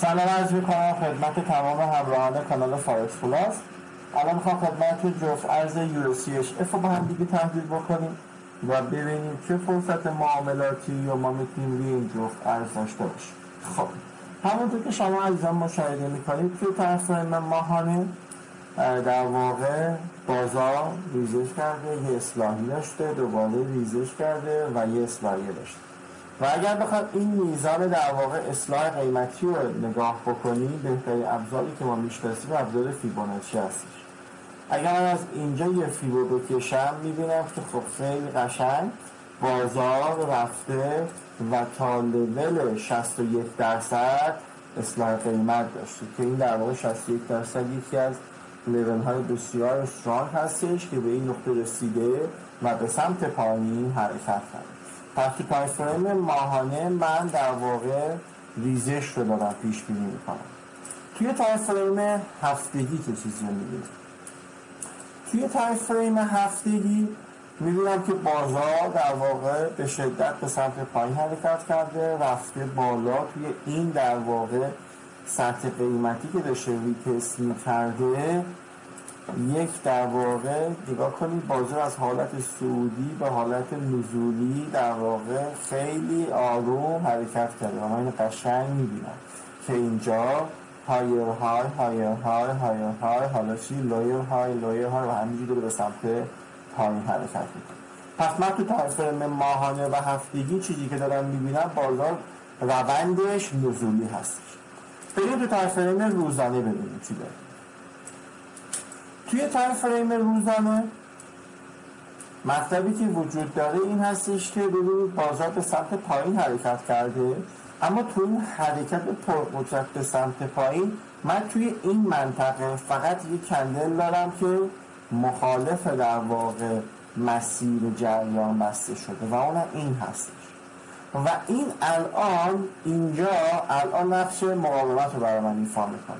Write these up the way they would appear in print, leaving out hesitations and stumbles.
سلام عرض می‌کنم خدمت تمام همراهان کانال فارکس پلاس. الان میخوام خدمت جفت ارز یورو CHF رو با هم دیگه تحلیل بکنیم و ببینیم چه فرصت معاملاتی یا ما میتونیم روی این جفت ارز داشته باشیم. خب همونطور که شما عزیزان مشاهده میکنید توی ترفیم ماهانه در واقع بازار ریزش کرده، یه اصلاحی داشته، دوباره ریزش کرده و یه اصلاحی داشته. و اگر بخواد این میزان در واقع اصلاح قیمتی رو نگاه بکنیم، بهترین ابزاری که ما میشناسیم ابزار فیبوناچی هستش. اگر من از اینجا یه فیبو بکشم میبینم که خب خیلی قشنگ بازار رفته و تا لول 61% اصلاح قیمت داشته که این در واقع 61% یکی از لیول های بسیار استرانگ هستش که به این نقطه رسیده و به سمت پایین حرکت کرده. پس تو تایم فریم ماهانه من در واقع ریزش رو دارم پیش بینی میکنم. توی تایم فریم هفتگی چه چیزی رو میبینم؟ توی تایم فریم هفتگی میبینم که بازار در واقع به شدت به سمت پایین حرکت کرده، رفته بالا توی این در واقع سطح قیمتی که داشته ریتست میکرده. یک در واقع نگاه کنید بازار از حالت صعودی به حالت نزولی در واقع خیلی آروم حرکت کرده و من اینو قشنگ میبینم که اینجا هایر های هایر های هایر های حالا چی لویر های لویر های و همینجوری داره به سمت پایین حرکت میکنه. پس من تو تایم فریم ماهانه و هفتگی چیزی که دارم میبینم بازار روندش نزولی هستش. بریم تو تایم فریم روزانه ببینیم چی داره. توی تایم فریم روزانه مطلبی که وجود داره این هستش که ببینید بازار به سمت پایین حرکت کرده، اما توی این حرکت پرقدرت به سمت پایین من توی این منطقه فقط یک کندل دارم که مخالف در واقع مسیر جریان بسته شده و اون این هستش و این الان نقش مقاومت رو برای من ایفا میکنه.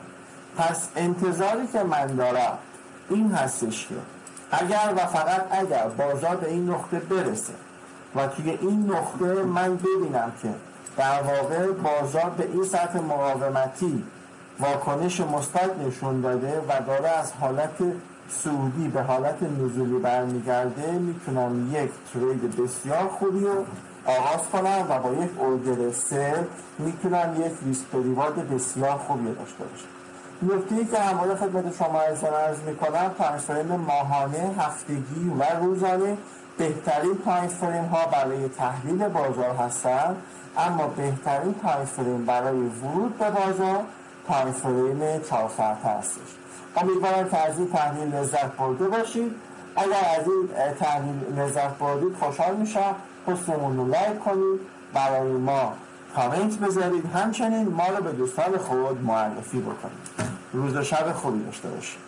پس انتظاری که من دارم این هستش که اگر و فقط اگر بازار به این نقطه برسه و توی این نقطه من ببینم که در واقع بازار به این سطح مقاومتی واکنش مثبت نشون داده و داره از حالت صعودی به حالت نزولی برمیگرده، میتونم یک ترید بسیار خوبی رو آغاز کنم و با یک اوردر سل میتونم یک ریسک ریوارد بسیار خوبی داشته باشم. نکته‌ای که همواره خدمت شما عرض می‌کنم تایم فریم ماهانه، هفتگی و روزانه بهترین تایم فریم ها برای تحلیل بازار هستند، اما بهترین تایم فریم برای ورود به بازار تایم فریم 4 ساعته هستش. امیدوارم که از این تحلیل لذت برده باشید. اگر از این تحلیل لذت بردید خوشحال میشم. پستمون رو لایک کنید، برای ما کامنت بذارید، همچنین ما رو به دوستان خود معرفی بکنید. روز و شب خوبی داشته باشید.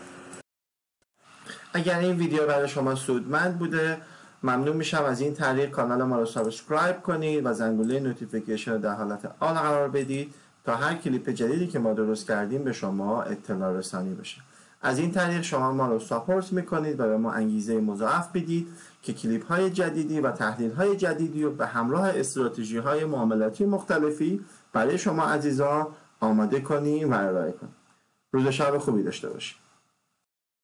اگر این ویدیو برای شما سودمند بوده ممنون میشم از این طریق کانال ما رو سابسکرایب کنید و زنگوله نوتیفیکیشن رو در حالت آل قرار بدید تا هر کلیپ جدیدی که ما درست کردیم به شما اطلاع رسانی بشه. از این طریق شما ما رو ساپورت میکنید و به ما انگیزه مضاعف بدید که کلیپ های جدیدی و تحلیل های جدیدی رو به همراه استراتژی های معاملاتی مختلفی برای شما عزیزان آماده کنیم و ارائه کنیم. روز و شب خوبی داشته باشید.